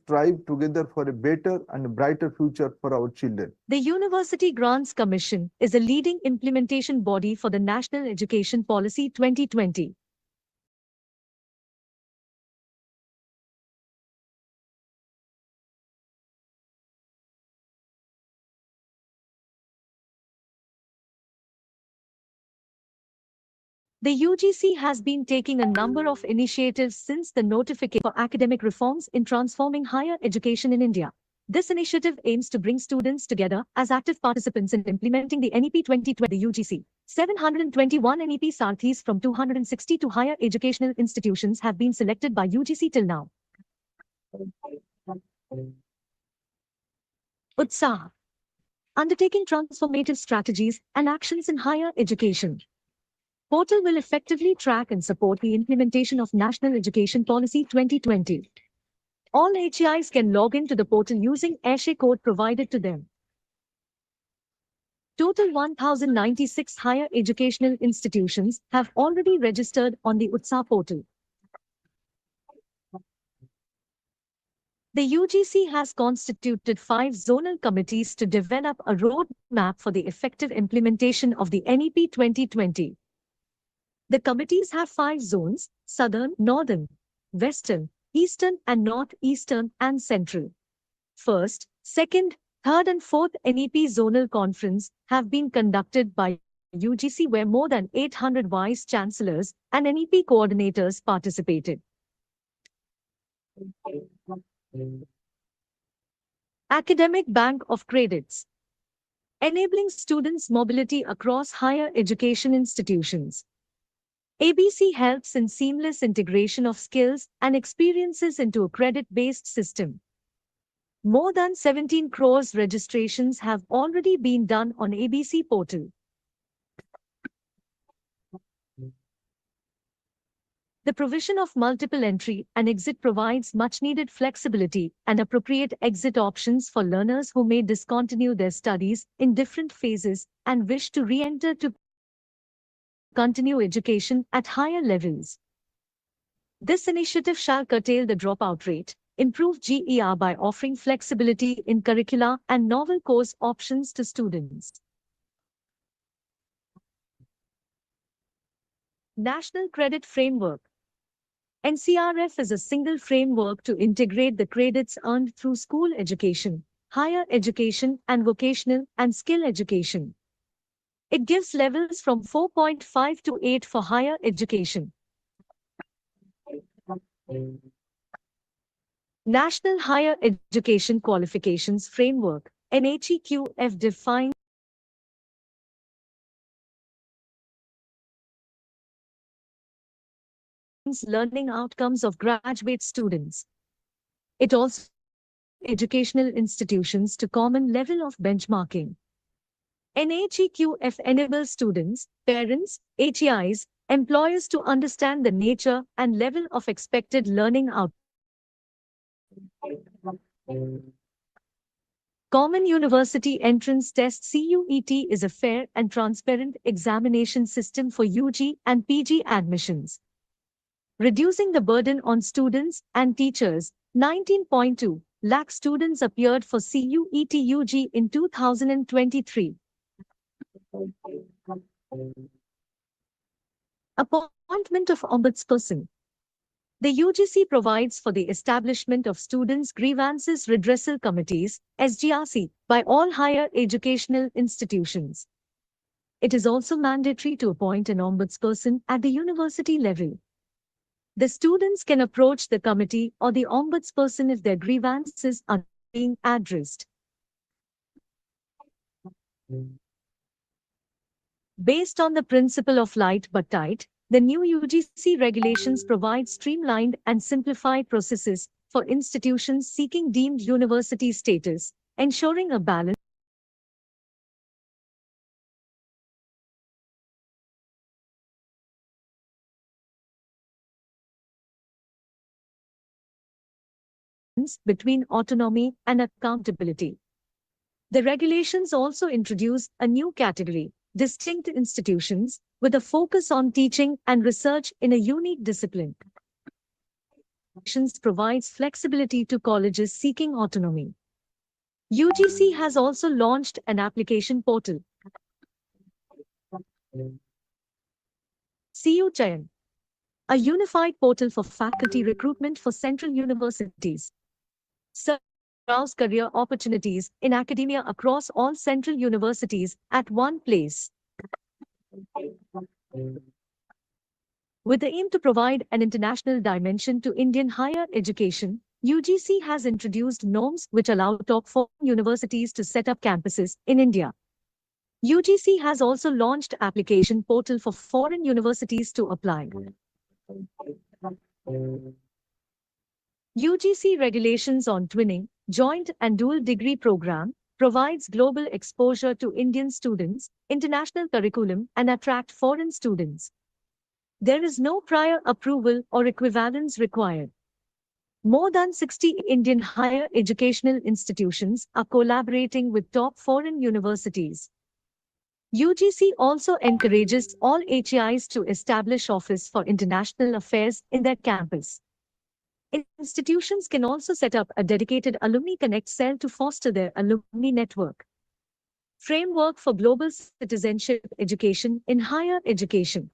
strive together for a better and brighter future for our children. The University Grants Commission is a leading implementation body for the National Education Policy 2020. The UGC has been taking a number of initiatives since the notification for academic reforms in transforming higher education in India. This initiative aims to bring students together as active participants in implementing the NEP 2020. The UGC 721 NEP Sarthis from 262 higher educational institutions have been selected by UGC till now. Utsaha. Undertaking transformative strategies and actions in higher education. Portal will effectively track and support the implementation of National Education Policy 2020. All HEIs can log into the portal using AIRSHE code provided to them. Total 1,096 higher educational institutions have already registered on the UTSA portal. The UGC has constituted 5 zonal committees to develop a roadmap for the effective implementation of the NEP 2020. The committees have 5 zones: Southern, Northern, Western, Eastern and Northeastern and Central. First, second, third and fourth NEP Zonal Conference have been conducted by UGC where more than 800 Vice-Chancellors and NEP coordinators participated. Academic Bank of Credits. Enabling students' mobility across higher education institutions. ABC helps in seamless integration of skills and experiences into a credit-based system. More than 17 crores registrations have already been done on ABC portal. The provision of multiple entry and exit provides much-needed flexibility and appropriate exit options for learners who may discontinue their studies in different phases and wish to re-enter to continue education at higher levels. This initiative shall curtail the dropout rate, improve GER by offering flexibility in curricula and novel course options to students. National Credit Framework. NCRF is a single framework to integrate the credits earned through school education, higher education and vocational and skill education. It gives levels from 4.5 to 8 for higher education. National Higher Education Qualifications Framework, NHEQF defines learning outcomes of graduate students. It also educational institutions to common level of benchmarking. NHEQF enables students, parents, HEIs, employers to understand the nature and level of expected learning outcomes. Common University Entrance Test CUET is a fair and transparent examination system for UG and PG admissions. Reducing the burden on students and teachers, 19.2 lakh students appeared for CUET UG in 2023. Appointment of Ombudsperson. The UGC provides for the establishment of Students' Grievances Redressal Committees, SGRC, by all higher educational institutions. It is also mandatory to appoint an ombudsperson at the university level. The students can approach the committee or the ombudsperson if their grievances are being addressed. Based on the principle of light but tight, the new UGC regulations provide streamlined and simplified processes for institutions seeking deemed university status, ensuring a balance between autonomy and accountability. The regulations also introduce a new category, distinct institutions, with a focus on teaching and research in a unique discipline. provides flexibility to colleges seeking autonomy. UGC has also launched an application portal, CU Chayan, a unified portal for faculty recruitment for central universities. Browse career opportunities in academia across all central universities at one place. With the aim to provide an international dimension to Indian higher education, UGC has introduced norms which allow top 4 universities to set up campuses in India. UGC has also launched application portal for foreign universities to apply. UGC regulations on twinning, joint and dual degree program, provides global exposure to Indian students, international curriculum and attract foreign students. There is no prior approval or equivalence required. More than 60 Indian higher educational institutions are collaborating with top foreign universities. UGC also encourages all HEIs to establish Office for International Affairs in their campus. Institutions can also set up a dedicated Alumni Connect cell to foster their alumni network. Framework for Global Citizenship Education in Higher Education.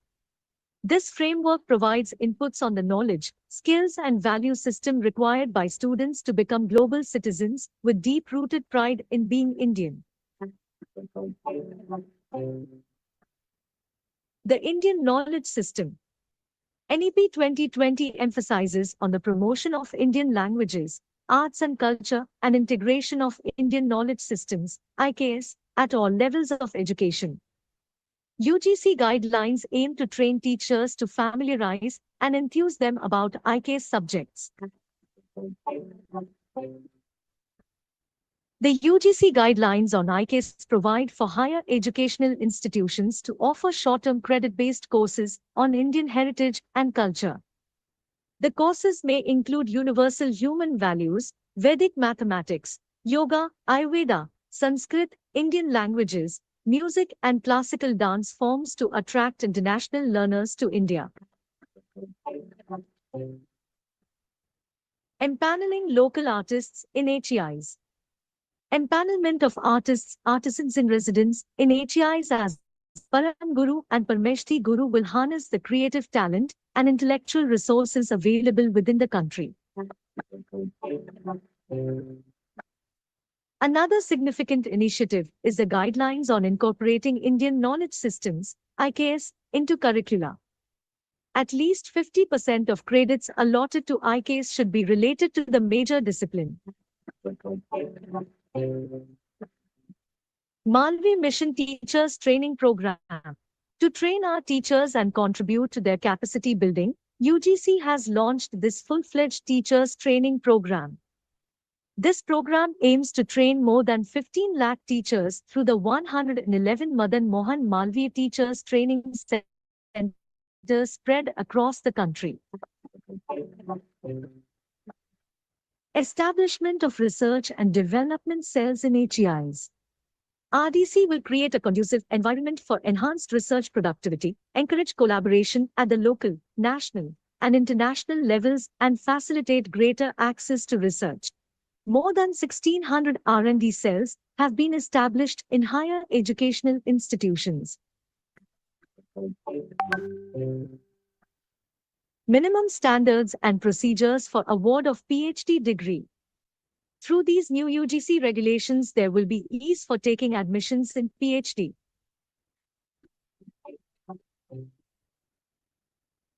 This framework provides inputs on the knowledge, skills and value system required by students to become global citizens with deep-rooted pride in being Indian. The Indian Knowledge System. NEP 2020 emphasizes on the promotion of Indian languages, arts and culture, and integration of Indian knowledge systems, IKS, at all levels of education. UGC guidelines aim to train teachers to familiarize and enthuse them about IKS subjects. The UGC guidelines on IKS provide for higher educational institutions to offer short-term credit-based courses on Indian heritage and culture. The courses may include universal human values, Vedic mathematics, yoga, Ayurveda, Sanskrit, Indian languages, music and classical dance forms to attract international learners to India. Empaneling local artists in HEIs. Empanelment of artists, artisans in residence in HEIs as Param Guru and Parmeshthi Guru will harness the creative talent and intellectual resources available within the country. Another significant initiative is the guidelines on incorporating Indian knowledge systems, IKS, into curricula. At least 50% of credits allotted to IKS should be related to the major discipline. Malvi Mission Teachers Training Program. To train our teachers and contribute to their capacity building, UGC has launched this full-fledged teachers training program. This program aims to train more than 15 lakh teachers through the 111 Madan Mohan Malviya Teachers Training Centers spread across the country. Establishment of research and development cells in HEIs. RDC will create a conducive environment for enhanced research productivity, encourage collaboration at the local, national, and international levels, and facilitate greater access to research. More than 1,600 R&D cells have been established in higher educational institutions. Minimum standards and procedures for award of PhD degree. Through these new UGC regulations, there will be ease for taking admissions in PhD.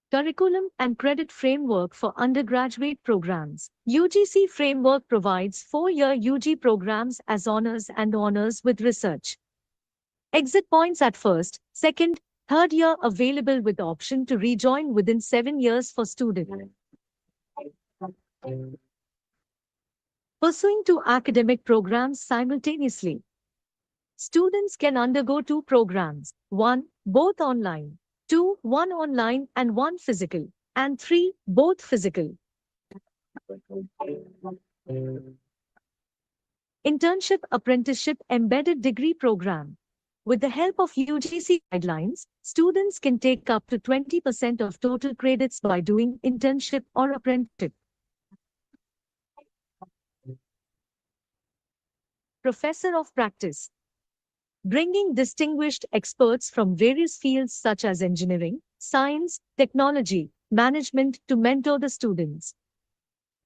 Curriculum and credit framework for undergraduate programs. UGC framework provides 4-year UG programs as honors and honors with research. Exit points at first, second, third year available with option to rejoin within 7 years for student. Pursuing 2 academic programs simultaneously. Students can undergo 2 programs, 1, both online, 2, 1 online and 1 physical, and 3, both physical. Internship Apprenticeship Embedded Degree Program. With the help of UGC guidelines, students can take up to 20% of total credits by doing internship or apprenticeship. Professor of Practice, bringing distinguished experts from various fields such as engineering, science, technology, management to mentor the students.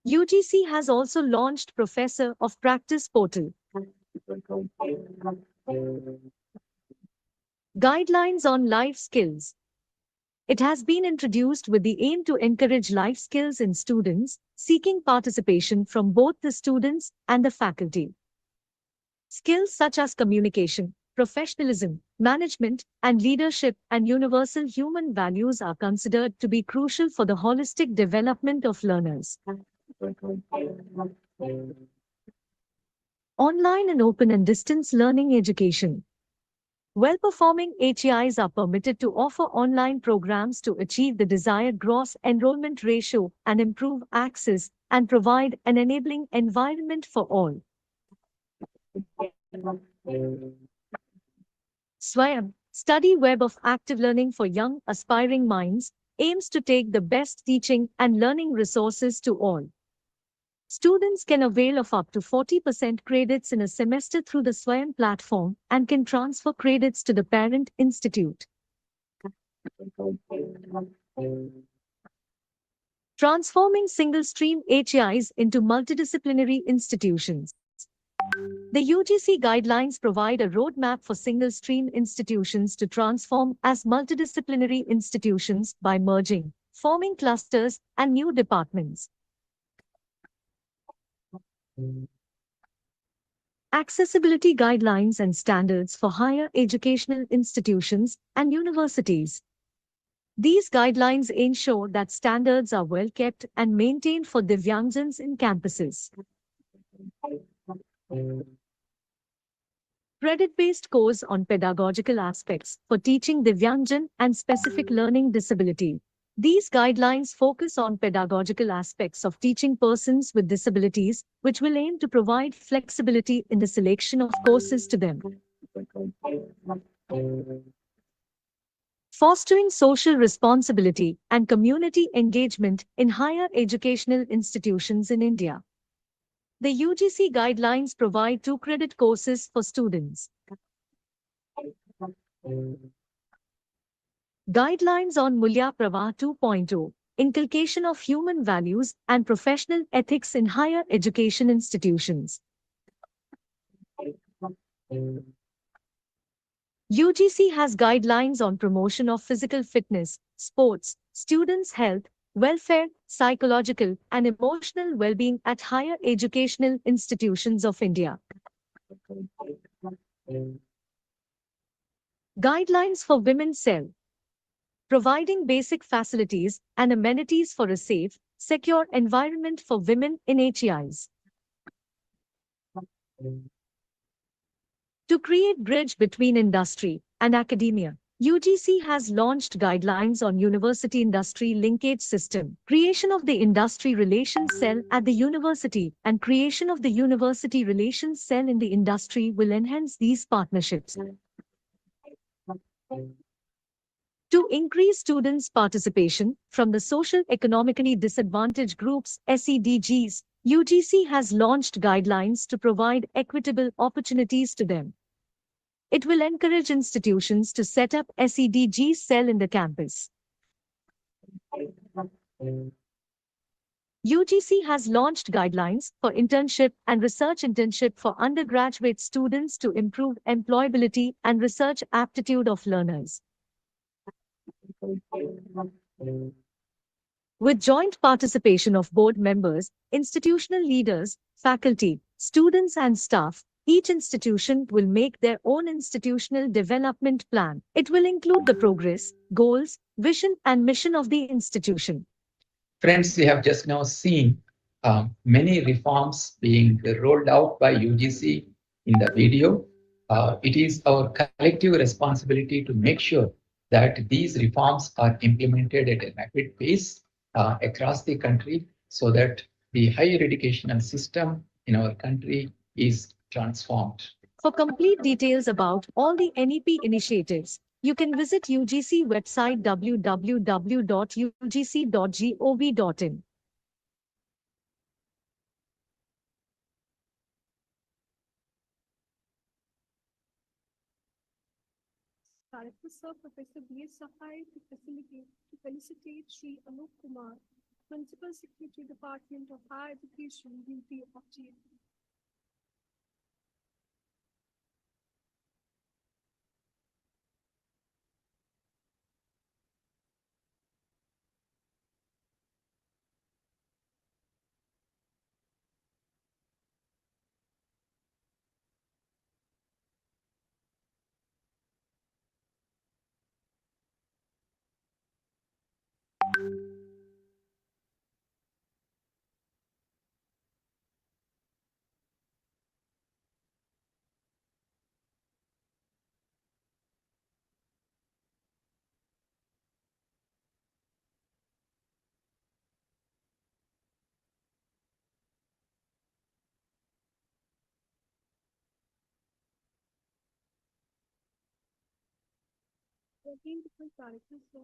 UGC has also launched Professor of Practice portal. Guidelines on life skills. It has been introduced with the aim to encourage life skills in students, seeking participation from both the students and the faculty. Skills such as communication, professionalism, management, and leadership and universal human values are considered to be crucial for the holistic development of learners. Online and open and distance learning education. Well-performing HEIs are permitted to offer online programs to achieve the desired gross enrollment ratio and improve access and provide an enabling environment for all. Swayam, study web of active learning for young, aspiring minds, aims to take the best teaching and learning resources to all. Students can avail of up to 40% credits in a semester through the Swayam platform and can transfer credits to the parent institute. Transforming single-stream HEIs into multidisciplinary institutions. The UGC guidelines provide a roadmap for single-stream institutions to transform as multidisciplinary institutions by merging, forming clusters, and new departments. Accessibility guidelines and standards for higher educational institutions and universities. These guidelines ensure that standards are well kept and maintained for Divyangjans in campuses. Credit-based course on pedagogical aspects for teaching Divyangjan and specific learning disability. These guidelines focus on pedagogical aspects of teaching persons with disabilities, which will aim to provide flexibility in the selection of courses to them. Fostering social responsibility and community engagement in higher educational institutions in India. The UGC guidelines provide 2-credit courses for students. Guidelines on Mulya Pravah 2.0, Inculcation of Human Values and Professional Ethics in Higher Education Institutions. UGC has guidelines on promotion of physical fitness, sports, students' health, welfare, psychological and emotional well-being at higher educational institutions of India. Guidelines for Women's Cell. Providing basic facilities and amenities for a safe, secure environment for women in HEIs. To create bridge between industry and academia, UGC has launched guidelines on university-industry linkage system, creation of the industry relations cell at the university, and creation of the university relations cell in the industry will enhance these partnerships. To increase students' participation from the social-economically disadvantaged groups (SEDGs), UGC has launched guidelines to provide equitable opportunities to them. It will encourage institutions to set up SEDG cell in the campus. UGC has launched guidelines for internship and research internship for undergraduate students to improve employability and research aptitude of learners. With joint participation of board members, institutional leaders, faculty, students and staff, each institution will make their own institutional development plan. It will include the progress, goals, vision and mission of the institution. Friends, we have just now seen many reforms being rolled out by UGC in the video. It is our collective responsibility to make sure that these reforms are implemented at a rapid pace across the country so that the higher educational system in our country is transformed. For complete details about all the NEP initiatives, you can visit UGC website www.ugc.gov.in. Director Sir Professor B.S. Sahai to felicitate Sri Anup Kumar, Principal Secretary Department of Higher Education, UP of J&K. Again, different characters, sir.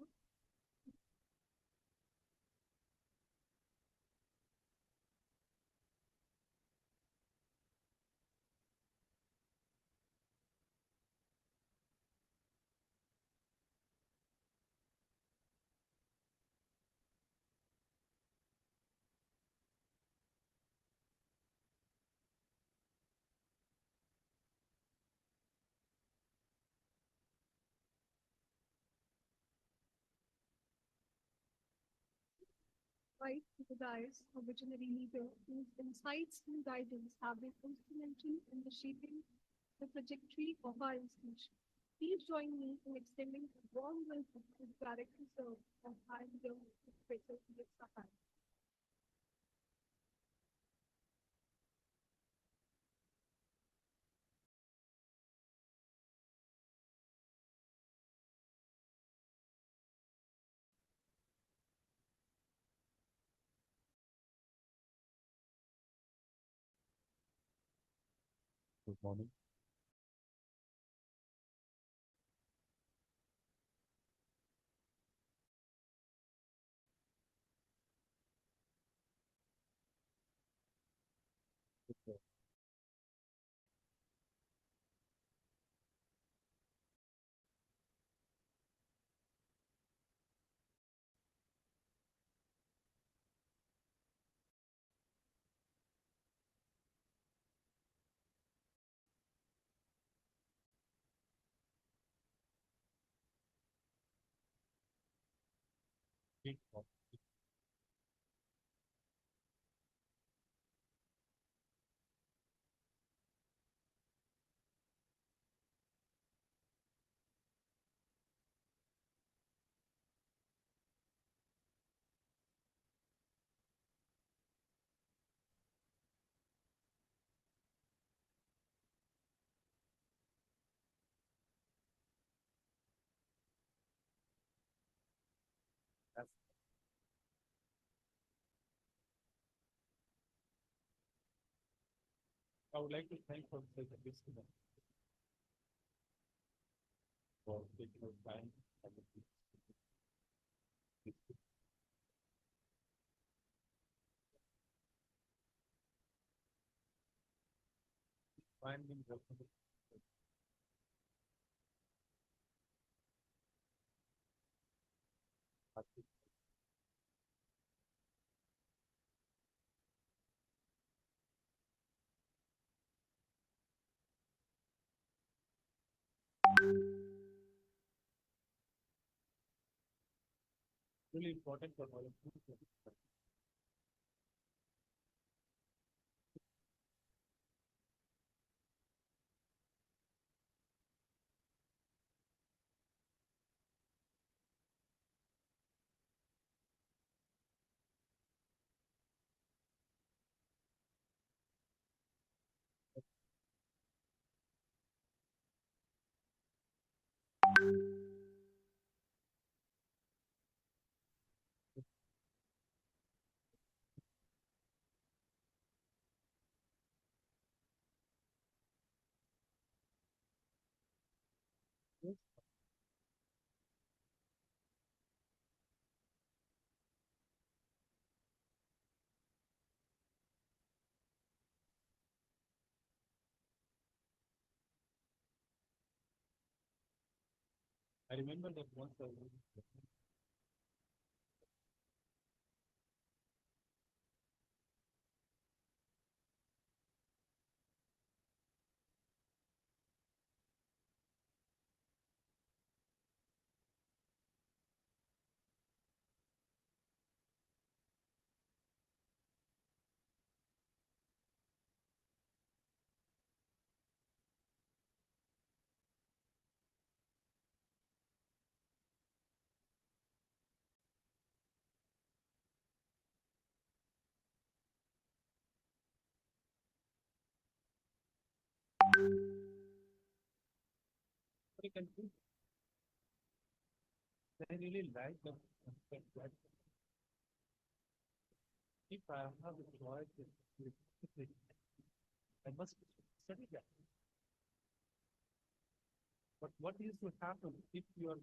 Right to the dais, a visionary leader whose insights and guidance have been instrumental in the shaping the trajectory of our institution. Please join me in extending a warm welcome to the Director Sir of Higher Education, Professor B.S. Sahai. Good morning. I would like to thank Professor this for taking our time and finding the really important for all of you. I remember that once I was I can do. I really like the aspect that if I have a choice, I must study that. But what is to happen if you are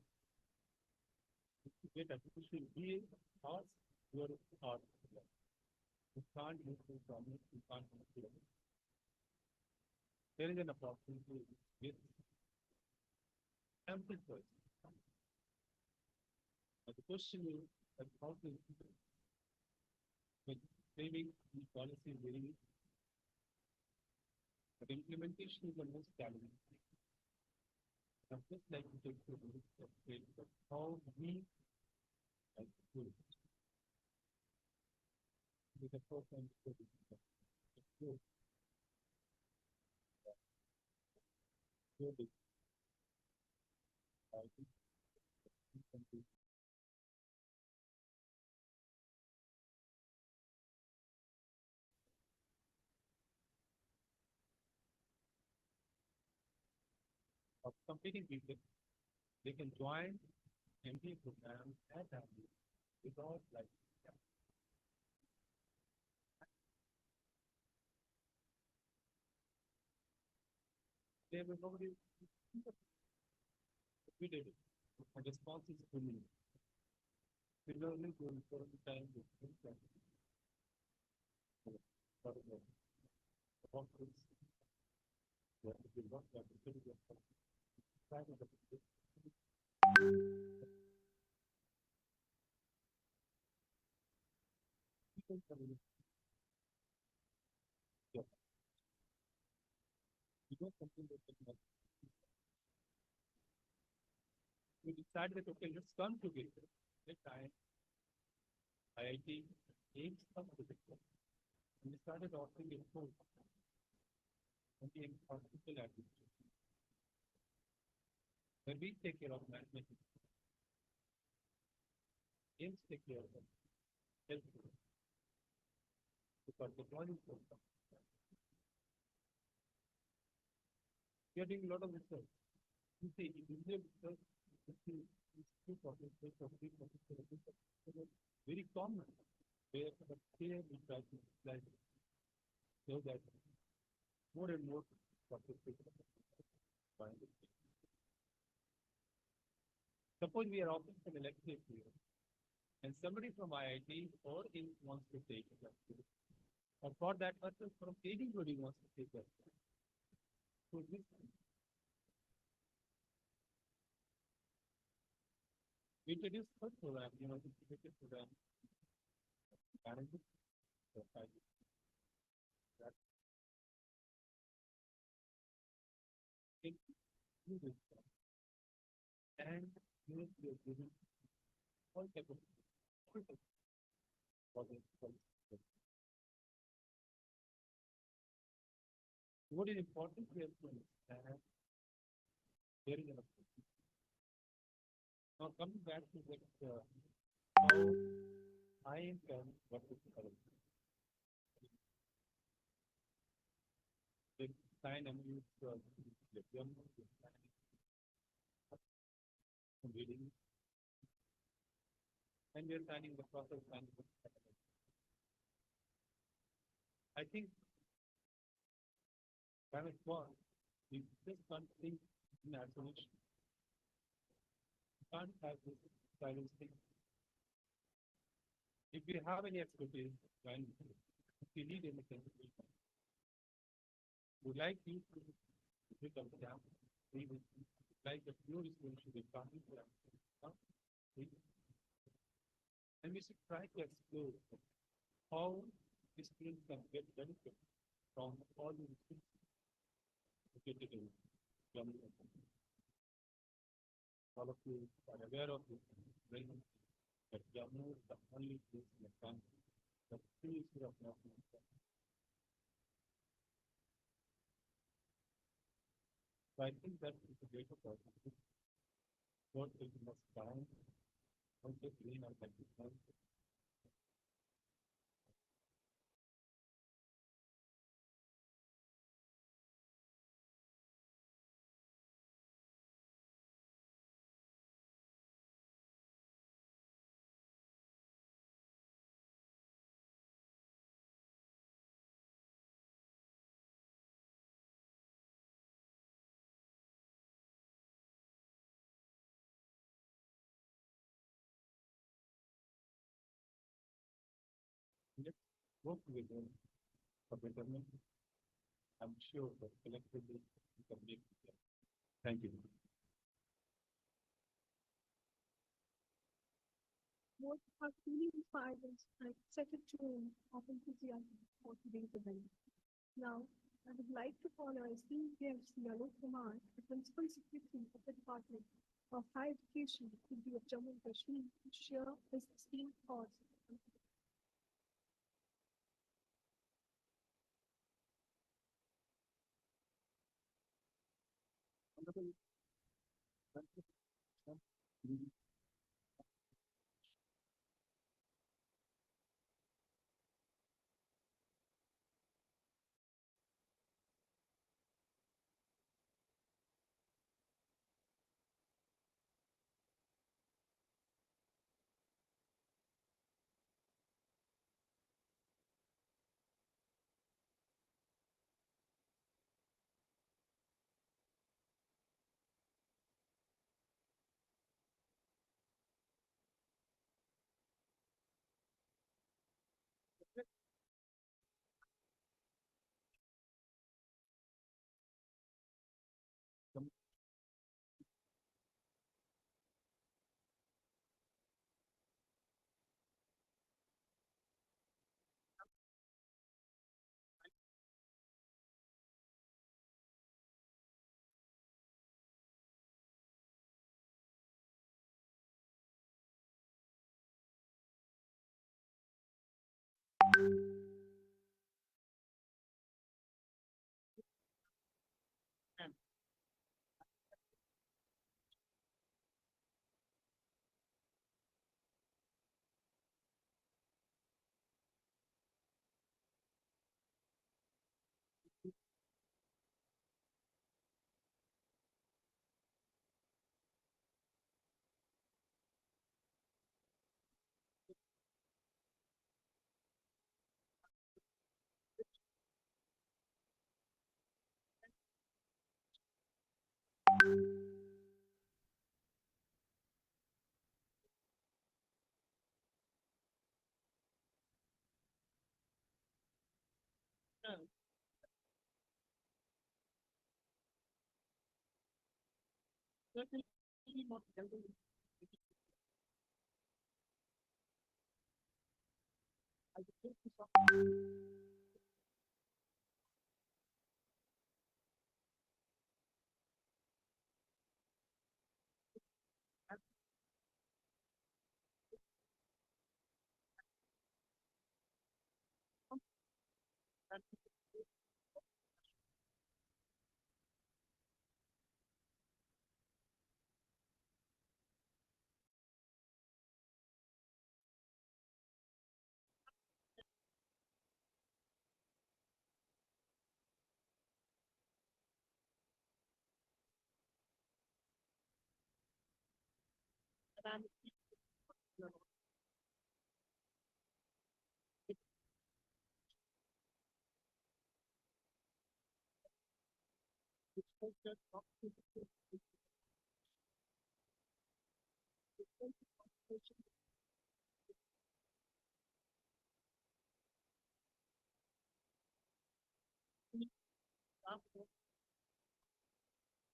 to get artificial being or your thought? You can't use from it, you can't use it. There is an opportunity with ample choice. But the question is that how to framing the policy very, but implementation is the most challenging. I'd just like to take a look at how we as a school with the program study. Of competing people, they can join MBA program at MBA without like they will nobody we did it. And response is fully. We learning to important time with things like what is what is what that is very good. Try to yeah. You know something that we decided that okay, let's come together. Let's IIT aims come together. And we started offering a course on the hospital administration. Where we take care of mathematics. Aims take care of health. Because the body is we are doing a lot of research. You see, in India, research very common. Where but here we try to apply it so that more and more suppose we are offering some elective here, and somebody from IIT or in wants to take it, or for that purpose, from anybody wants to take that. So this we introduce first program, integrated program, management, that include this and use your giving all type of what is important here to understand there is an opportunity. Now coming back to what how I am what is current. The sign and use the Jammu reading and we are signing the process signing the I think when it's one, we just can't think in isolation. You can't have this silence thing. If you have any expertise, when if you need anything, would like you to pick up the like the fuel is going to be coming from. And we should try to explore how this field can get benefit from all the things located in Jammu. All of you are aware of this, well, that Jammu is the only place in the country that free of national. So I think that is a great opportunity. Not taking much time, not just green and technical. Let's work together for betterment. I'm sure that collectively we can make it. Thank you. What are truly inspired and set a tone of enthusiasm for today's event. Now, I would like to call our esteemed guest, Yalo Kumar, the Principal Secretary of the Department of Higher Education, City of Jammu and Kashmir, to share his esteemed thoughts.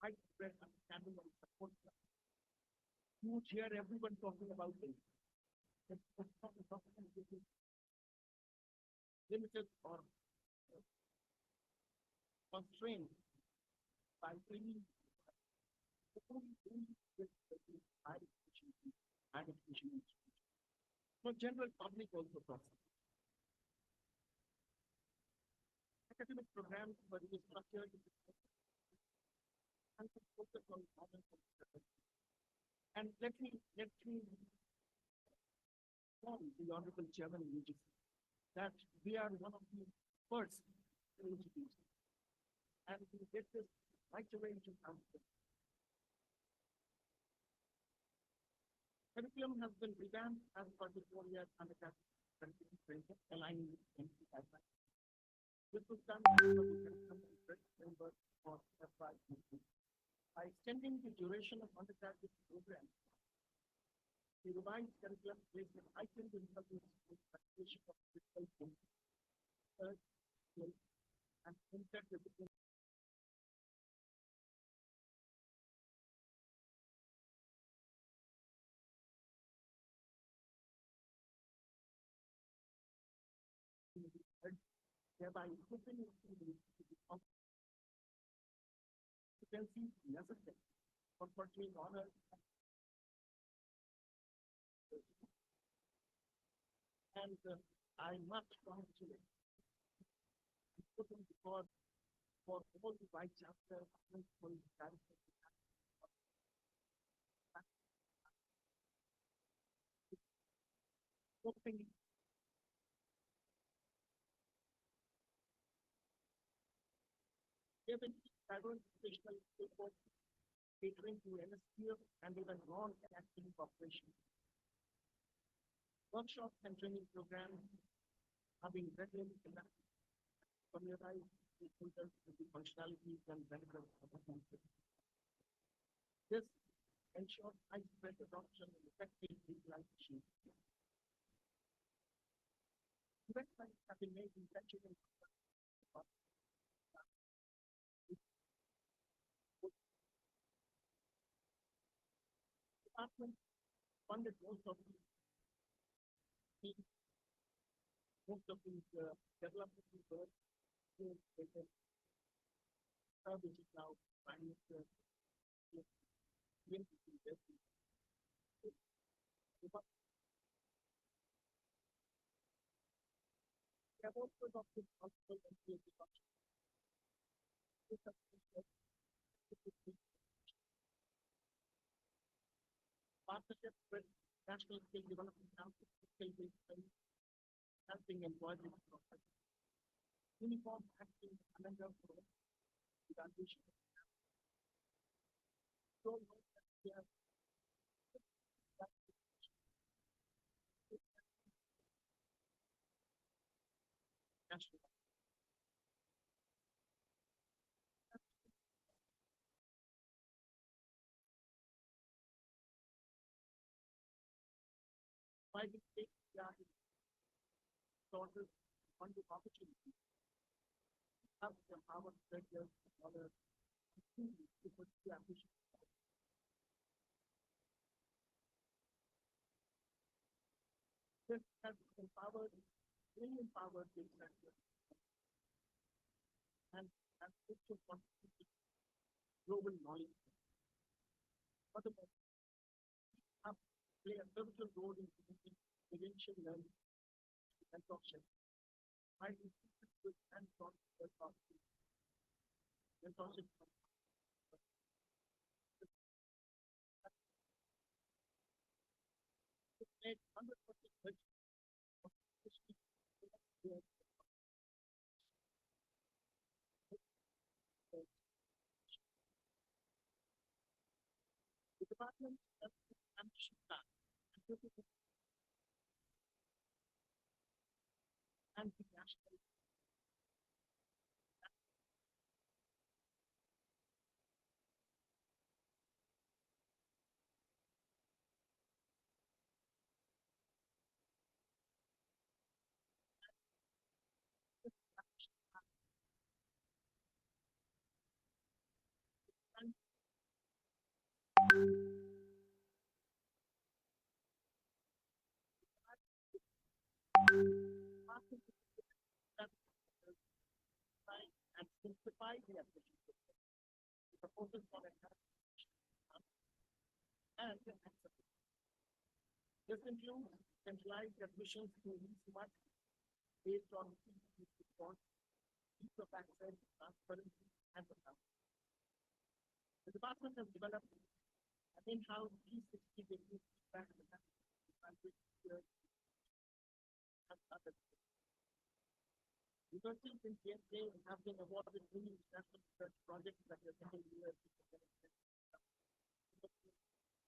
widespread understanding and support. You would hear everyone talking about it. Limited or constrained by any higher education institution. So general public also process. Academic programs were restructured and focus on common concepts. And let me inform the Honorable Chairman of UGC that we are one of the first universities, and we get this right away into council. Curriculum has been revamped as per the 4-year undergraduate curriculum framework, aligning with NP guidelines. This was done as per the curriculum framework for FY. By extending the duration of undergraduate programs, the revised curriculum places heightened emphasis on practice of critical thinking, research, skills, and interdisciplinary. Thereby equipping the competencies necessary for pursuing honors and I must congratulate for all the Vice-Chancellors, principals, directors, hoping given diverse professional support catering to MSPF and even non-academic population. Workshops and training programs are being regularly conducted to familiarize stakeholders with the functionalities and benefits of the concept. This ensures widespread adoption and effective utilization. Investments have been made in venture and department funded most of these development work which is now finance have also adopted multiple partnership with National Skill Development Council, skill-based training, helping employees with uniform acting calendar for evaluation. So we have national private state sources funded opportunities have the power to regulate other to pursue ambition. This has really empowered the sector and has also contributed global knowledge. Furthermore, have play a pivotal role in prevention learning and mentorship. I institute with hands-on mentorship. Made 100% the department has an ambition plan and the national simplify the application process. It focuses on enhancement and accessibility. This includes centralized admissions to smart based on response, ease of access, transparency, and accountability. The department has developed an in-house 360 degree feedback mechanism and other. Universities in J&K have been awarded many international research projects that are taken years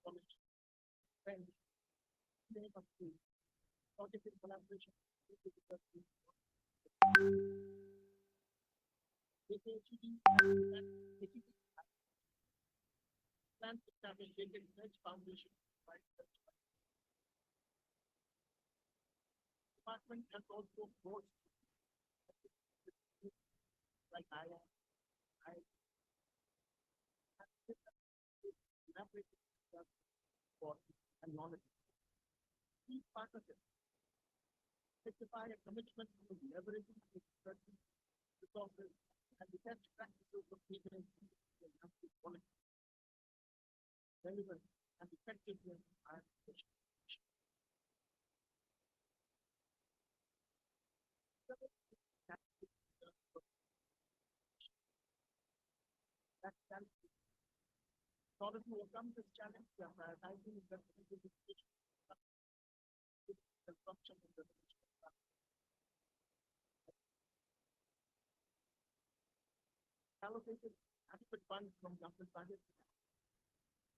college, French, name of school, project in collaboration with the university. Plans to establish J&K Research Foundation by department has also boards like for and knowledge. These partnerships signify a commitment to leveraging resources and the best practices of people quality, relevant, and effectiveness are in order to overcome this challenge, we are prioritizing investment in education, consumption, and residential. Allocated adequate funds from government budget,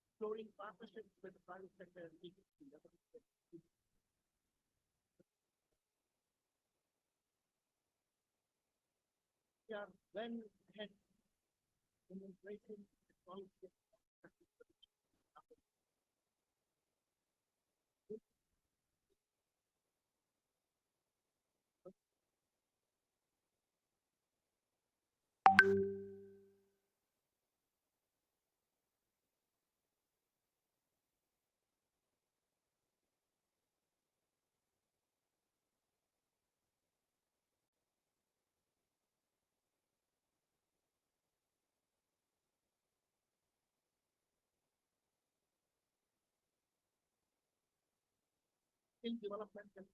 exploring partnerships with the private sector and agency level. We are well ahead in embracing technology. In development and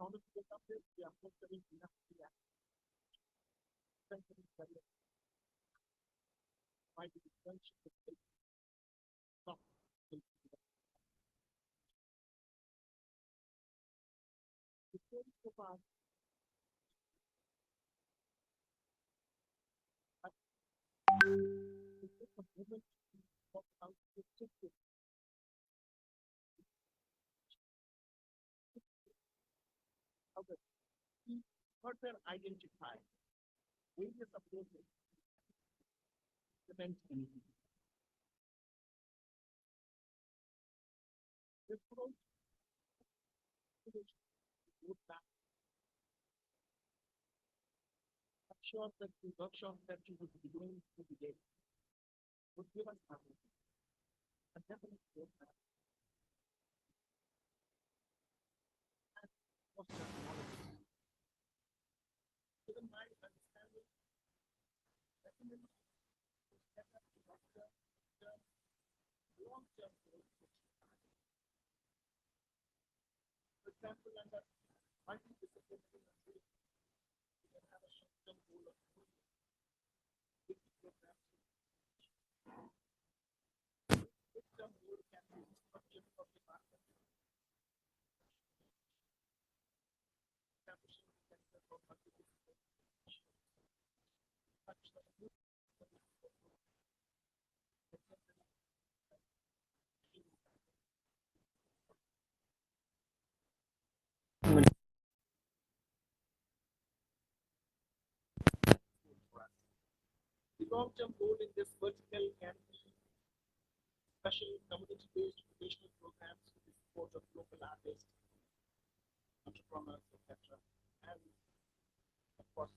order to get up this, we are fostering industry strengthening career by the research so far further identify various approaches to prevent anything. This approach would ensure that the workshop that you would be doing today would give us a definite roadmap and foster knowledge. Given my understanding, long-term goals. For example, under multidisciplinary we can have a short-term goal of programs. Mid-term goal can be structured for department. Establishing the center for multidisciplinary. The long-term goal in this vertical can be special community-based educational programs with the support of local artists, entrepreneurs, etc. And of course,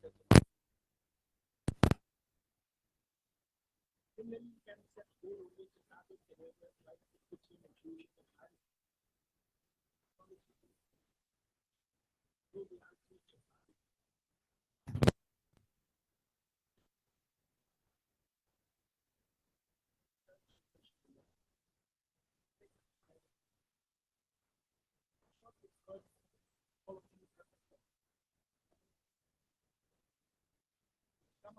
women can set goal-oriented targets in areas like equity, inclusion, and hiring. Global outreach and come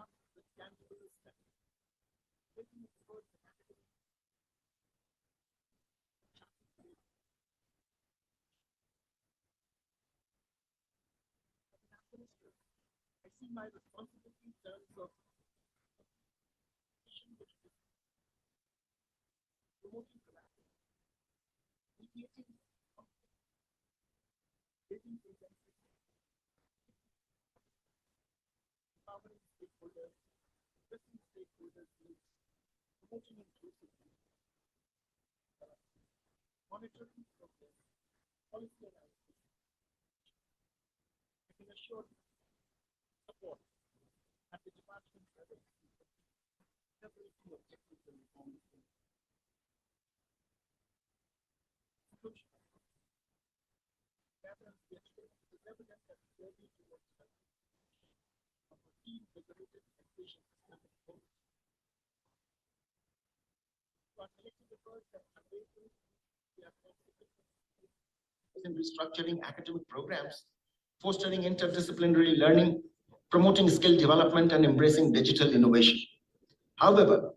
up with tangible steps, taking it towards the academic I see my responsibility in terms of promoting collaboration, mediating, creating consensus, empowering stakeholders, listening stakeholders' needs, promoting inclusivity, monitoring progress, policy analysis. I can assure you support at the department level, several key objectives and reforms. Evidence that is worthy towards a regulated taxation system in Poland. To our collective efforts and unwavering, we are in restructuring academic programs, fostering interdisciplinary learning, promoting skill development, and embracing digital innovation. However,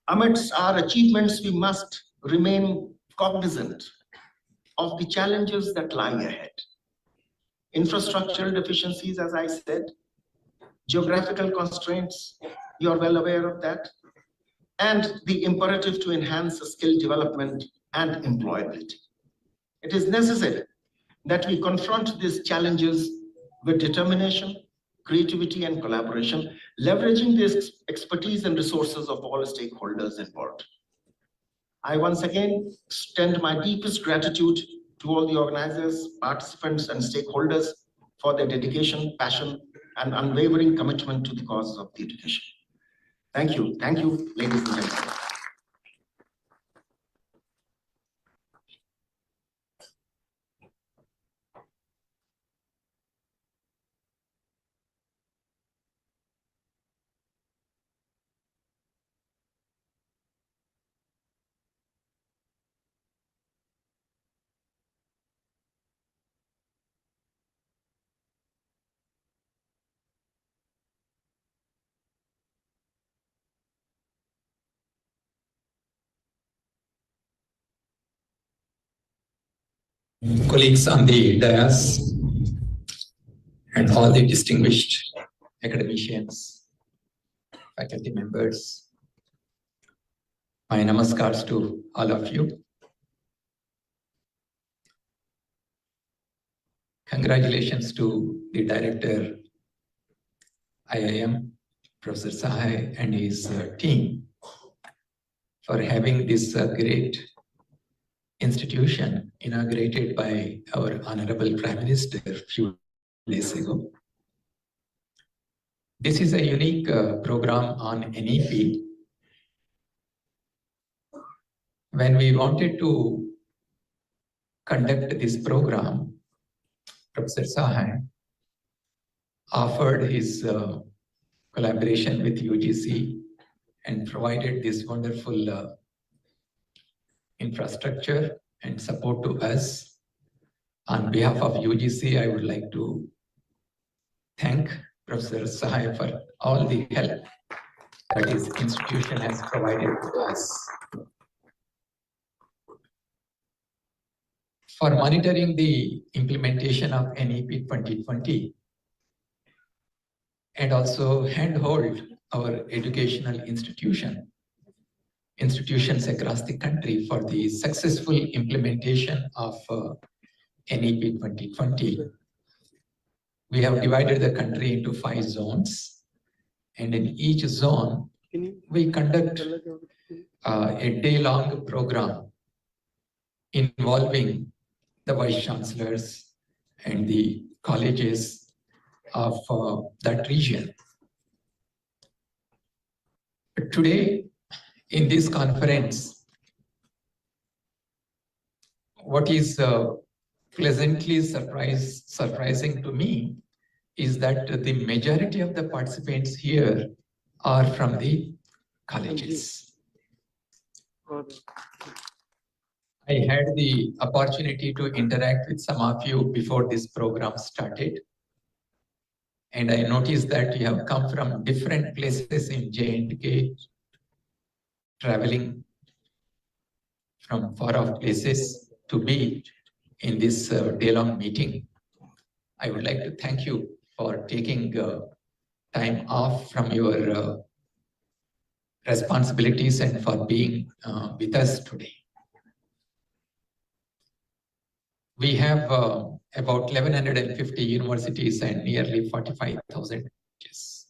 amidst our achievements, we must remain cognizant of the challenges that lie ahead. Infrastructural deficiencies, as I said, geographical constraints, you're well aware of that, and the imperative to enhance skill development and employability. It is necessary that we confront these challenges with determination, creativity, and collaboration, leveraging the expertise and resources of all stakeholders involved. I once again extend my deepest gratitude to all the organizers, participants, and stakeholders for their dedication, passion, and unwavering commitment to the cause of the education. Thank you, ladies and gentlemen. Colleagues on the dais and all the distinguished academicians, faculty members, my namaskars to all of you. Congratulations to the director, IIM, Professor Sahai and his team for having this great institution inaugurated by our Honorable Prime Minister a few days ago. This is a unique program on NEP. When we wanted to conduct this program, Professor Sahai offered his collaboration with UGC and provided this wonderful infrastructure and support to us. On behalf of UGC, I would like to thank Professor Sahai for all the help that his institution has provided to us. For monitoring the implementation of NEP 2020 and also handhold our educational institutions across the country for the successful implementation of NEP 2020. We have divided the country into 5 zones, and in each zone, we conduct a day-long program involving the Vice-Chancellors and the colleges of that region. Today, in this conference, what is pleasantly surprising to me is that the majority of the participants here are from the colleges. I had the opportunity to interact with some of you before this program started. And I noticed that you have come from different places in J&K, traveling from far off places to be in this day-long meeting. I would like to thank you for taking time off from your responsibilities and for being with us today. We have about 1,150 universities and nearly 45,000 colleges.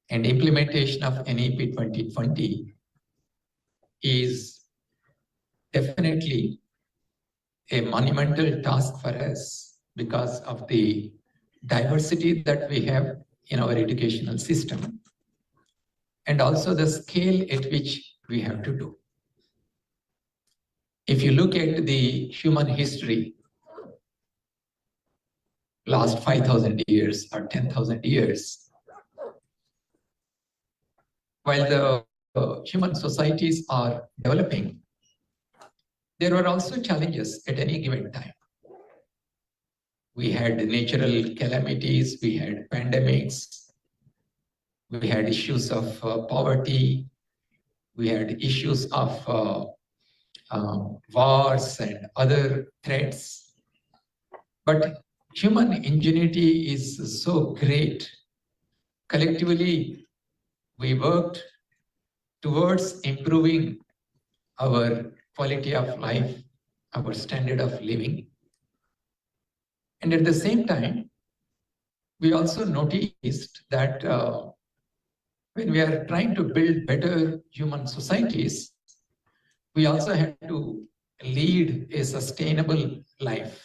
And implementation of NEP 2020 is definitely a monumental task for us because of the diversity that we have in our educational system and also the scale at which we have to do. If you look at the human history, last 5,000 years or 10,000 years, while the human societies are developing, there were also challenges at any given time. We had natural calamities, we had pandemics, we had issues of poverty, we had issues of wars and other threats. But human ingenuity is so great. Collectively, we worked towards improving our quality of life, our standard of living. And at the same time, we also noticed that when we are trying to build better human societies, we also have to lead a sustainable life.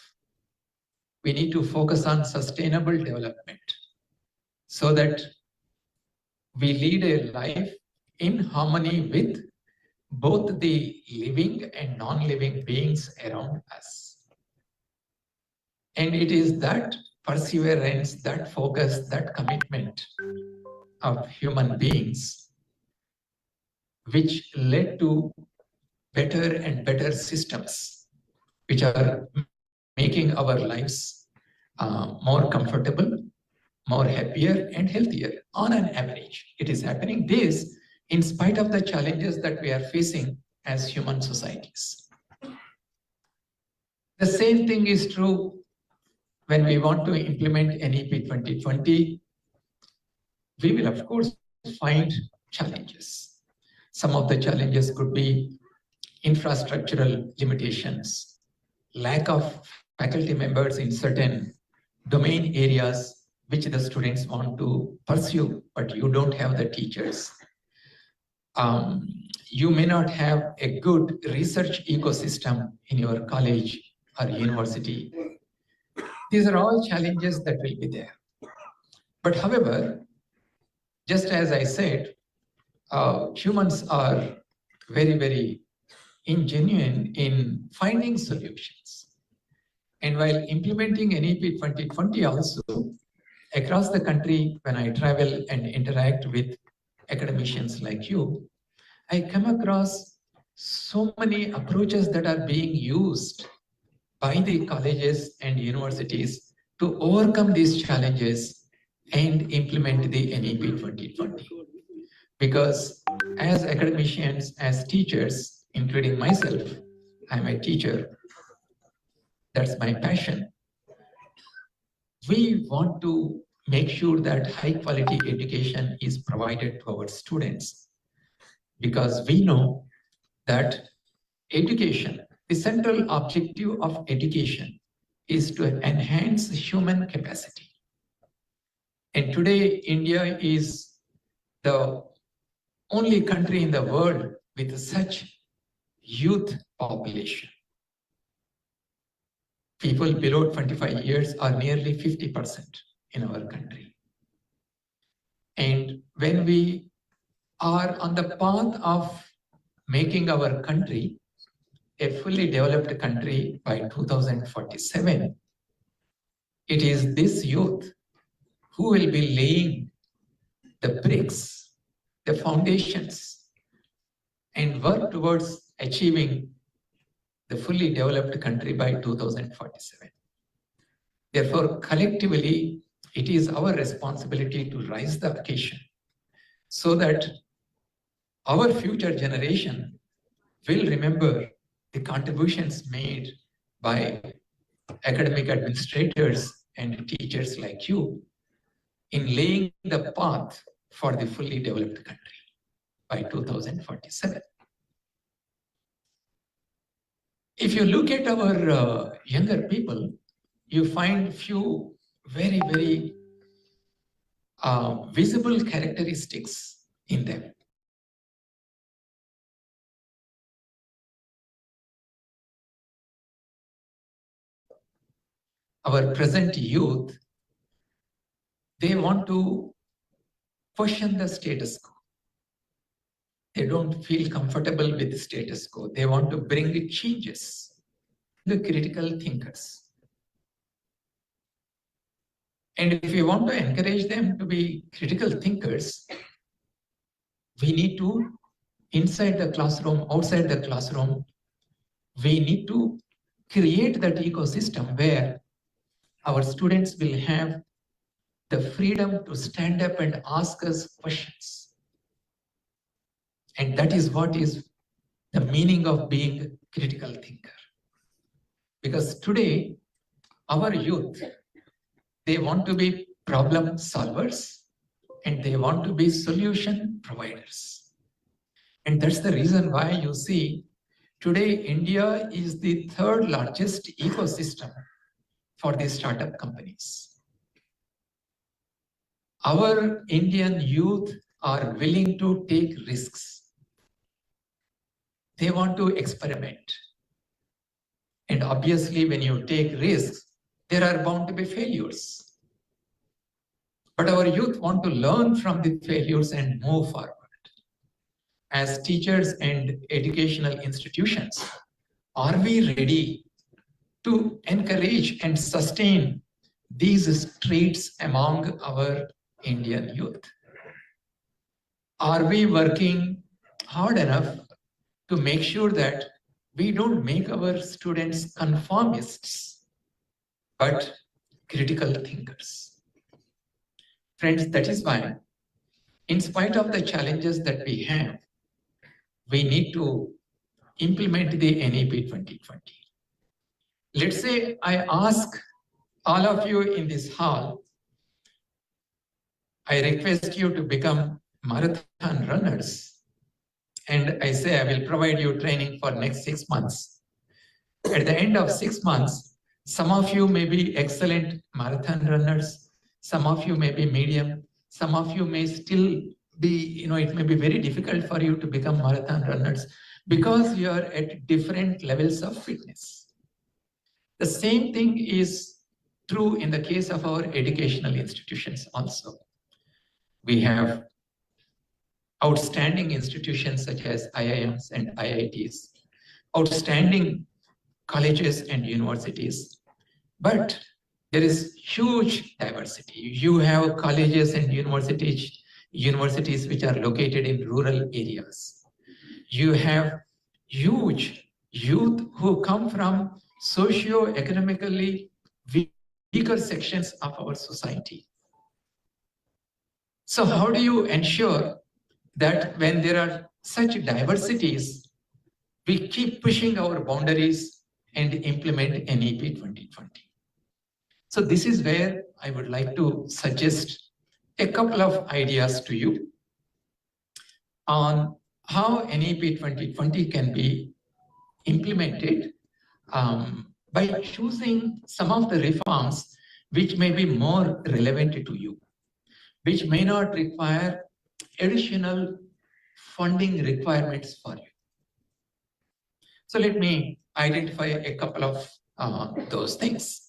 We need to focus on sustainable development so that we lead a life in harmony with both the living and non-living beings around us. And it is that perseverance, that focus, that commitment of human beings which led to better and better systems which are making our lives more comfortable, more happier and healthier on an average. It is happening this in spite of the challenges that we are facing as human societies. The same thing is true when we want to implement NEP 2020. We will of course find challenges. Some of the challenges could be infrastructural limitations, lack of faculty members in certain domain areas which the students want to pursue, but you don't have the teachers. You may not have a good research ecosystem in your college or university. These are all challenges that will be there. But however, just as I said, humans are very, very ingenuine in finding solutions. And while implementing NEP 2020 also, across the country, when I travel and interact with academicians like you, I come across so many approaches that are being used by the colleges and universities to overcome these challenges and implement the NEP 2020. Because as academicians, as teachers, including myself, I'm a teacher, that's my passion. We want to make sure that high quality education is provided to our students, because we know that education, the central objective of education is to enhance human capacity. And today, India is the only country in the world with such youth population. People below 25 years are nearly 50% in our country. And when we are on the path of making our country a fully developed country by 2047, it is this youth who will be laying the bricks, the foundations, and work towards achieving the fully developed country by 2047. Therefore, collectively, it is our responsibility to rise the occasion so that our future generation will remember the contributions made by academic administrators and teachers like you in laying the path for the fully developed country by 2047. If you look at our younger people, you find few very, very visible characteristics in them. Our present youth, they want to question the status quo. They don't feel comfortable with the status quo. They want to bring the changes. The critical thinkers. And if we want to encourage them to be critical thinkers, we need to, inside the classroom, outside the classroom, we need to create that ecosystem where our students will have the freedom to stand up and ask us questions. And that is what is the meaning of being a critical thinker. Because today, our youth, they want to be problem solvers and they want to be solution providers. And that's the reason why you see today India is the third largest ecosystem for the startup companies. Our Indian youth are willing to take risks. They want to experiment. And obviously, when you take risks, there are bound to be failures. But our youth want to learn from the failures and move forward. As teachers and educational institutions, are we ready to encourage and sustain these traits among our Indian youth? Are we working hard enough to make sure that we don't make our students conformists, but critical thinkers? Friends, that is why, in spite of the challenges that we have, we need to implement the NEP 2020. Let's say I ask all of you in this hall, I request you to become marathon runners. And I say I will provide you training for next 6 months. At the end of 6 months, some of you may be excellent marathon runners, some of you may be medium, some of you may still be, it may be very difficult for you to become marathon runners because you are at different levels of fitness. The same thing is true in the case of our educational institutions also. We have outstanding institutions such as IIMs and IITs, outstanding colleges and universities, but there is huge diversity. You have colleges and universities which are located in rural areas. You have huge youth who come from socio-economically weaker sections of our society. So how do you ensure that when there are such diversities, we keep pushing our boundaries and implement NEP 2020? So this is where I would like to suggest a couple of ideas to you on how NEP 2020 can be implemented by choosing some of the reforms which may be more relevant to you, which may not require additional funding requirements for you. So let me identify a couple of those things.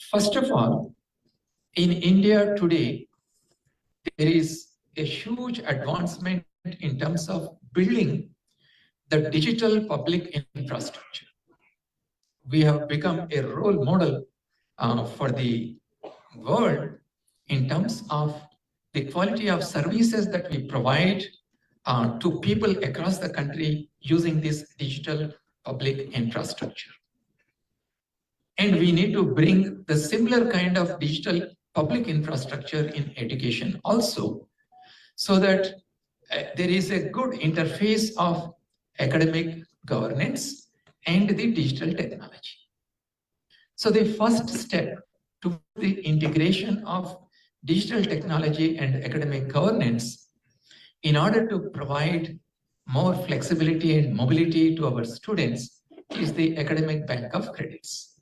First of all, in India today, there is a huge advancement in terms of building the digital public infrastructure. We have become a role model for the world in terms of the quality of services that we provide to people across the country using this digital public infrastructure. And we need to bring the similar kind of digital public infrastructure in education also, so that there is a good interface of academic governance and the digital technology. So the first step to the integration of digital technology and academic governance in order to provide more flexibility and mobility to our students is the academic bank of credits.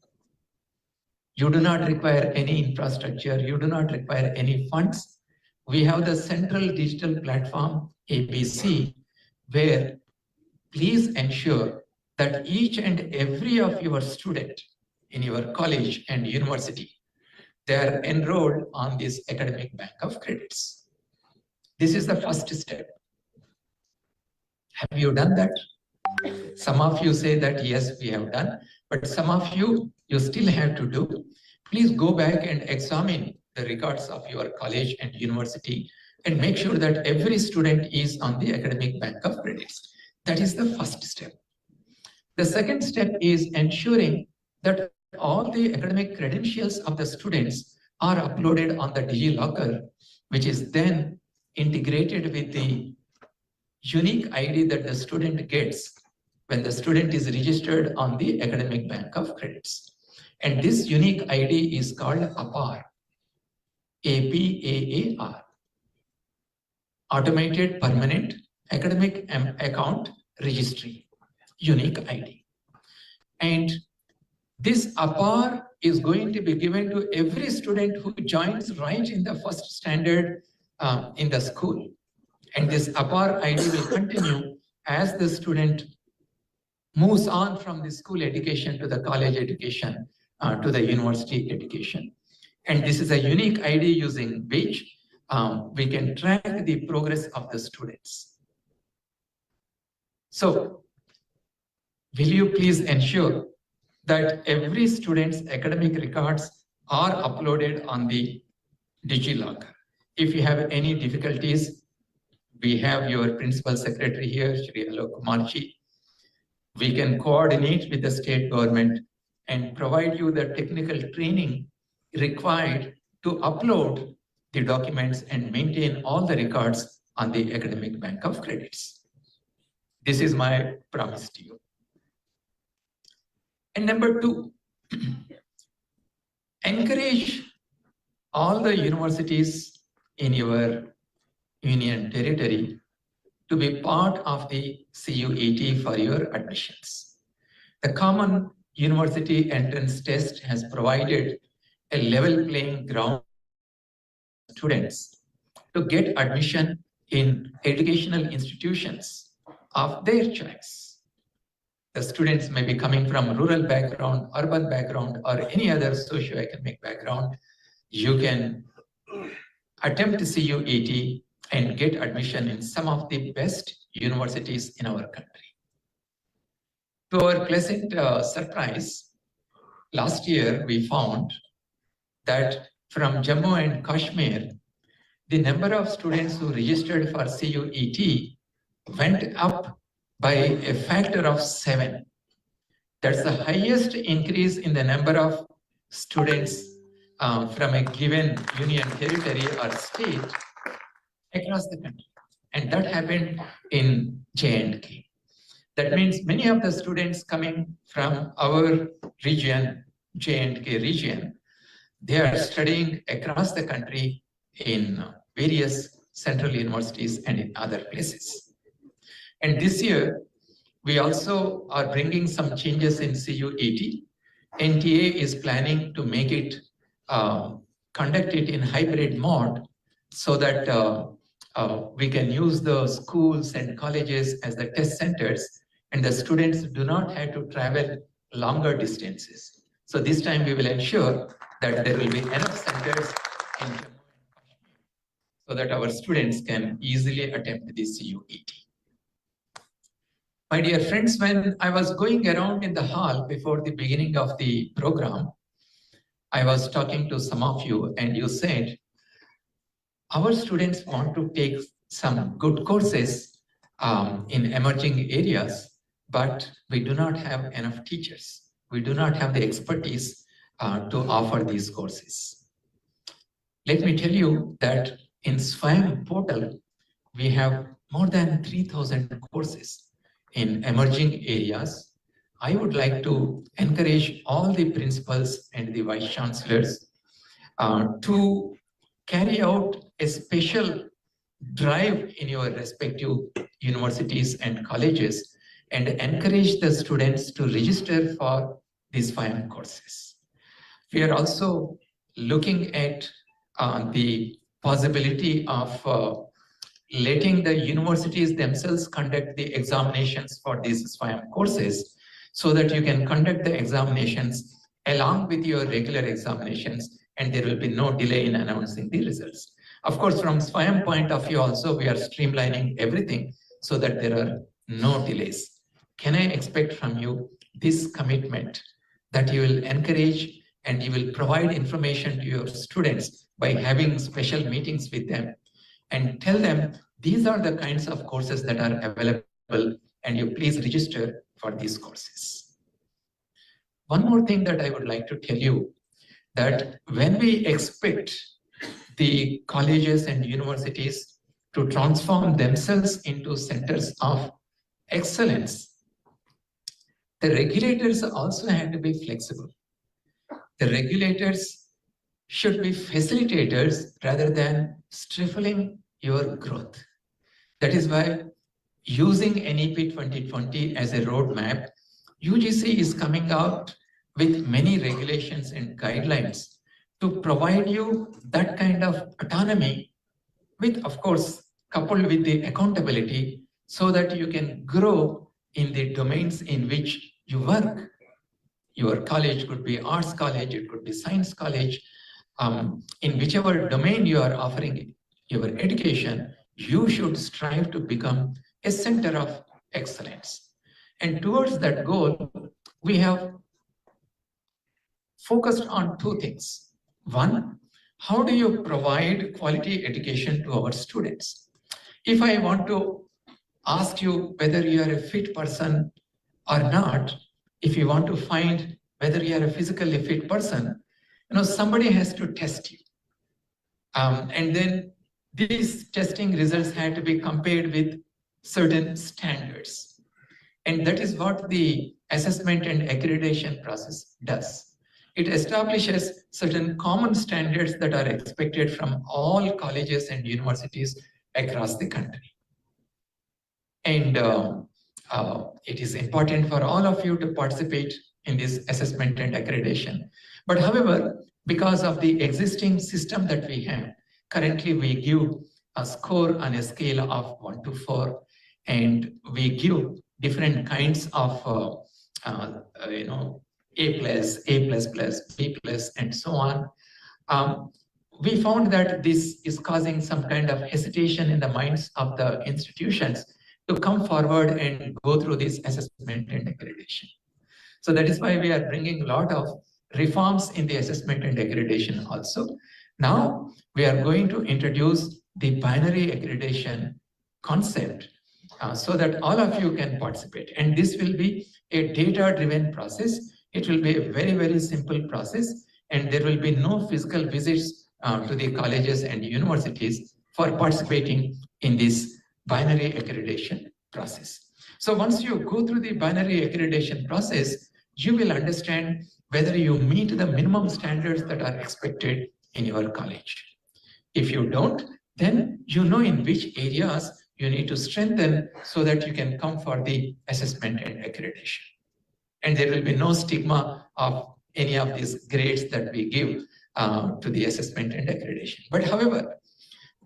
You do not require any infrastructure, you do not require any funds. We have the central digital platform ABC, where please ensure that each and every of your student in your college and university, they are enrolled on this academic bank of credits. This is the first step. Have you done that? Some of you say that yes, we have done, but some of you still have to do. Please go back and examine the records of your college and university and make sure that every student is on the academic bank of credits. That is the first step. The second step is ensuring that all the academic credentials of the students are uploaded on the DigiLocker, which is then integrated with the unique ID that the student gets when the student is registered on the academic bank of credits. And this unique ID is called APAR, APAAR, Automated Permanent Academic Account Registry, unique ID. And this APAR is going to be given to every student who joins right in the first standard in the school. And this APAR ID will continue as the student moves on from the school education to the college education, to the university education. And this is a unique ID using which we can track the progress of the students. So, will you please ensure that every student's academic records are uploaded on the DigiLocker? If you have any difficulties, we have your principal secretary here, Shri Alok Kumarji. We can coordinate with the state government and provide you the technical training required to upload the documents and maintain all the records on the academic bank of credits. This is my promise to you. And number two, encourage all the universities in your union territory to be part of the CUET for your admissions. The Common University Entrance Test has provided a level playing ground for students to get admission in educational institutions of their choice. The students may be coming from rural background, urban background, or any other socio-economic background. You can attempt CUET and get admission in some of the best universities in our country. To our pleasant surprise, last year we found that from Jammu and Kashmir, the number of students who registered for CUET went up by a factor of 7. That's the highest increase in the number of students from a given union territory or state across the country. And that happened in J&K. That means many of the students coming from our region, J&K region, they are studying across the country in various central universities and in other places. And this year, we also are bringing some changes in CUET. NTA is planning to make it, conduct it in hybrid mode so that we can use the schools and colleges as the test centers, and the students do not have to travel longer distances. So this time we will ensure that there will be enough centers in Jammu and Kashmir so that our students can easily attempt the CUET. My dear friends, when I was going around in the hall before the beginning of the program, I was talking to some of you and you said, our students want to take some good courses, in emerging areas, but we do not have enough teachers. We do not have the expertise to offer these courses. Let me tell you that in SWAYAM portal, we have more than 3,000 courses in emerging areas. I would like to encourage all the principals and the vice chancellors to carry out a special drive in your respective universities and colleges and encourage the students to register for these SWAYAM courses. We are also looking at the possibility of letting the universities themselves conduct the examinations for these SWAYAM courses so that you can conduct the examinations along with your regular examinations and there will be no delay in announcing the results. Of course, from SWAYAM point of view also, we are streamlining everything so that there are no delays. Can I expect from you this commitment that you will encourage and you will provide information to your students by having special meetings with them and tell them these are the kinds of courses that are available and you please register for these courses. One more thing that I would like to tell you, that when we expect the colleges and universities to transform themselves into centers of excellence, the regulators also have to be flexible. The regulators should be facilitators rather than stifling your growth. That is why using NEP 2020 as a roadmap, UGC is coming out with many regulations and guidelines to provide you that kind of autonomy with, of course, coupled with the accountability so that you can grow in the domains in which you work. Your college could be arts college, it could be science college. In whichever domain you are offering your education, you should strive to become a center of excellence. And towards that goal, we have focused on two things. One, how do you provide quality education to our students? If I want to ask you whether you are a fit person or not, if you want to find whether you are a physically fit person, somebody has to test you. And then these testing results had to be compared with certain standards. And that is what the assessment and accreditation process does. It establishes certain common standards that are expected from all colleges and universities across the country. And it is important for all of you to participate in this assessment and accreditation. But however, because of the existing system that we have, currently we give a score on a scale of 1 to 4, and we give different kinds of, A+, B+, and so on. We found that this is causing some kind of hesitation in the minds of the institutions to come forward and go through this assessment and accreditation. So that is why we are bringing a lot of reforms in the assessment and accreditation also. Now we are going to introduce the binary accreditation concept so that all of you can participate. And this will be a data-driven process. It will be a very, very simple process, and there will be no physical visits to the colleges and universities for participating in this binary accreditation process. So once you go through the binary accreditation process, you will understand whether you meet the minimum standards that are expected in your college. If you don't, then you know in which areas you need to strengthen so that you can come for the assessment and accreditation. And there will be no stigma of any of these grades that we give to the assessment and accreditation. But however,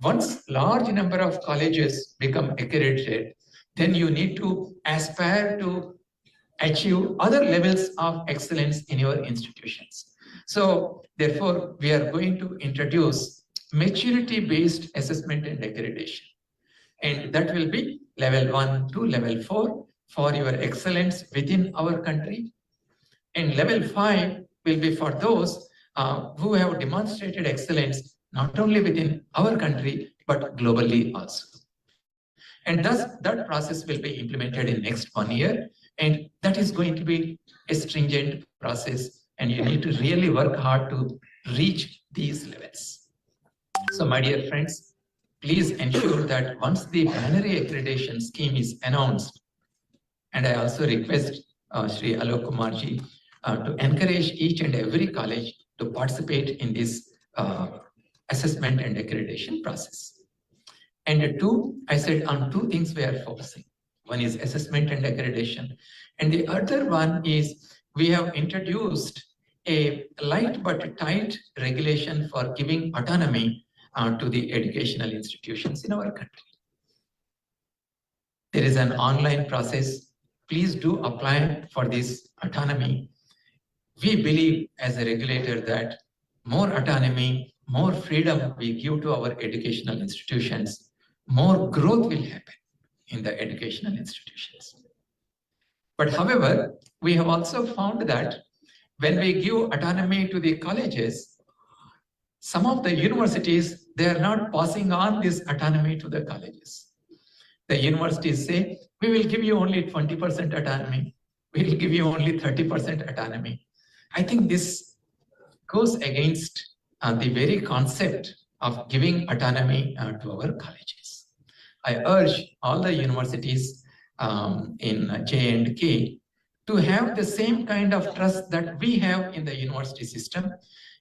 once large number of colleges become accredited, then you need to aspire to achieve other levels of excellence in your institutions. So therefore, we are going to introduce maturity-based assessment and accreditation. And that will be level 1 to level 4 for your excellence within our country. And level 5 will be for those who have demonstrated excellence not only within our country, but globally also. And thus that process will be implemented in next 1 year. And that is going to be a stringent process. And you need to really work hard to reach these levels. So my dear friends, please ensure that once the binary accreditation scheme is announced, and I also request Shri Alok Kumarji to encourage each and every college to participate in this assessment and accreditation process. And two, I said on two things we are focusing. One is assessment and accreditation. And the other one is we have introduced a light but tight regulation for giving autonomy to the educational institutions in our country. There is an online process. Please do apply for this autonomy. We believe as a regulator that more autonomy, more freedom we give to our educational institutions, more growth will happen in the educational institutions. But however, we have also found that when we give autonomy to the colleges, some of the universities, they are not passing on this autonomy to the colleges. The universities say, we will give you only 20% autonomy. We will give you only 30% autonomy. I think this goes against the very concept of giving autonomy to our colleges. I urge all the universities in J&K to have the same kind of trust that we have in the university system.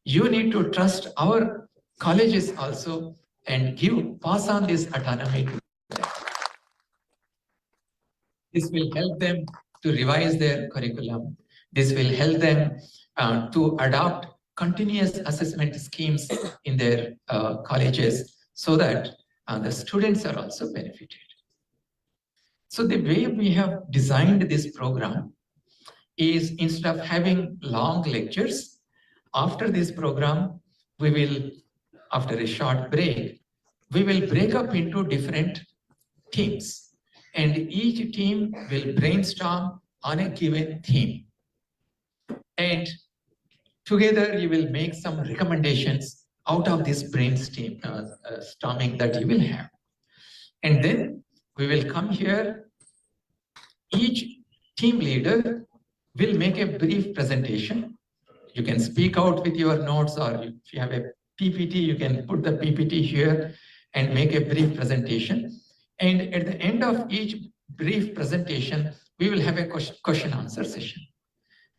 You need to trust our colleges also and pass on this autonomy to them. This will help them to revise their curriculum. This will help them to adopt continuous assessment schemes in their colleges so that the students are also benefited. So the way we have designed this program is instead of having long lectures, after this program, we will, after a short break, we will break up into different teams. And each team will brainstorm on a given theme. And together you will make some recommendations out of this brainstorming that you will have. And then we will come here. Each team leader will make a brief presentation. You can speak out with your notes, or if you have a PPT, you can put the PPT here and make a brief presentation. And at the end of each brief presentation, we will have a question answer session.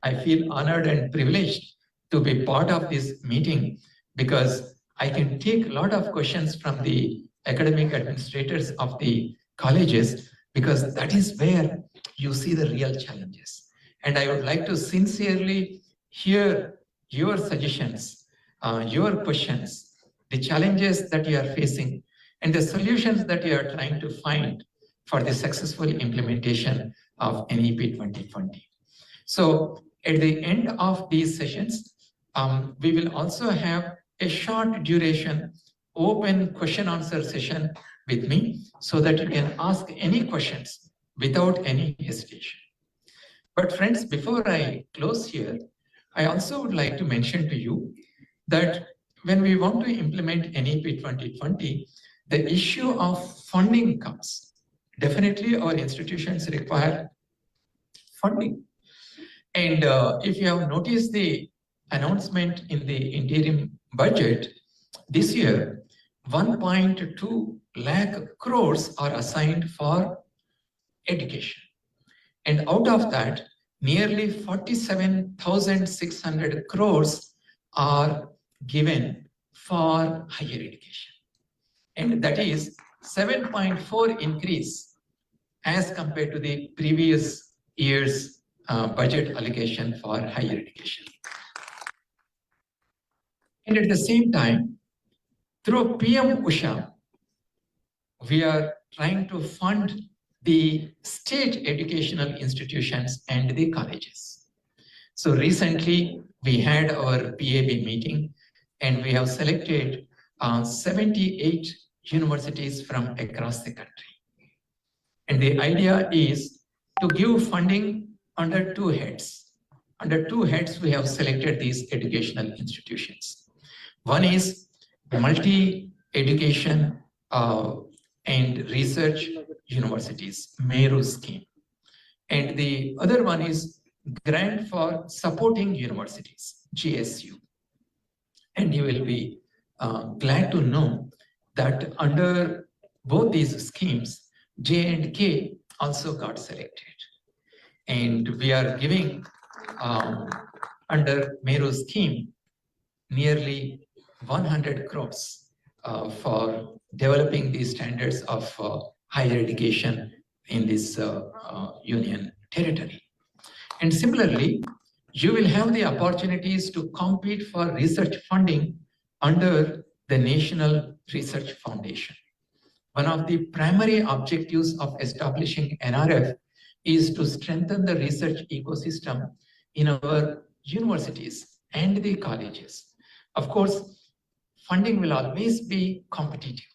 I feel honored and privileged to be part of this meeting because I can take a lot of questions from the academic administrators of the colleges, because that is where you see the real challenges. And I would like to sincerely hear your suggestions, your questions, the challenges that you are facing, and the solutions that you are trying to find for the successful implementation of NEP 2020. So at the end of these sessions, we will also have a short duration open question answer session with me so that you can ask any questions without any hesitation. But friends, before I close here, I also would like to mention to you that when we want to implement NEP 2020, the issue of funding comes. Definitely our institutions require funding. And if you have noticed the announcement in the interim budget, this year, 1.2 lakh crores are assigned for education. And out of that, nearly 47,600 crores are given for higher education. And that is 7.4 increase as compared to the previous year's budget allocation for higher education. And at the same time, through PM Usha, we are trying to fund the state educational institutions and the colleges. So recently, we had our PAB meeting, and we have selected 78 universities from across the country. And the idea is to give funding under two heads. Under two heads, we have selected these educational institutions. One is multi-education and research universities, Meru scheme. And the other one is grant for supporting universities, GSU. And you will be glad to know that under both these schemes, J&K also got selected. And we are giving under Meru scheme nearly 100 crores for developing these standards of higher education in this union territory. And similarly, you will have the opportunities to compete for research funding under the National Research Foundation. One of the primary objectives of establishing NRF is to strengthen the research ecosystem in our universities and the colleges. Of course, funding will always be competitive.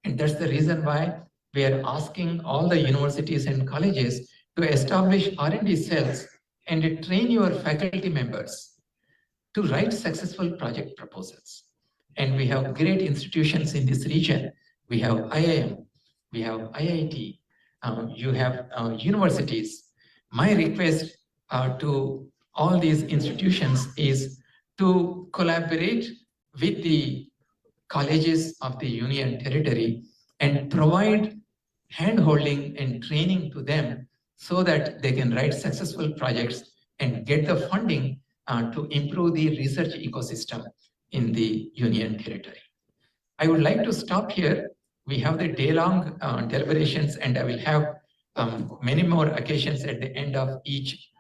And that's the reason why we are asking all the universities and colleges to establish R&D cells and train your faculty members to write successful project proposals. And we have great institutions in this region. We have IIM, we have IIT, you have universities. My request to all these institutions is to collaborate with the colleges of the Union Territory and provide hand-holding and training to them so that they can write successful projects and get the funding to improve the research ecosystem in the Union Territory. I would like to stop here. We have the day-long deliberations, and I will have many more occasions at the end of each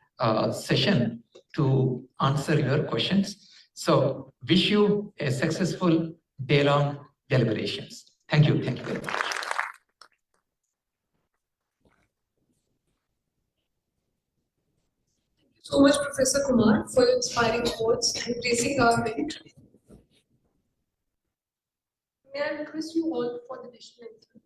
session to answer your questions. So wish you a successful day-long deliberations. Thank you. Thank you very much. So much, Professor Kumar, for your inspiring words and praising our merit. May I request you all for the national anthem?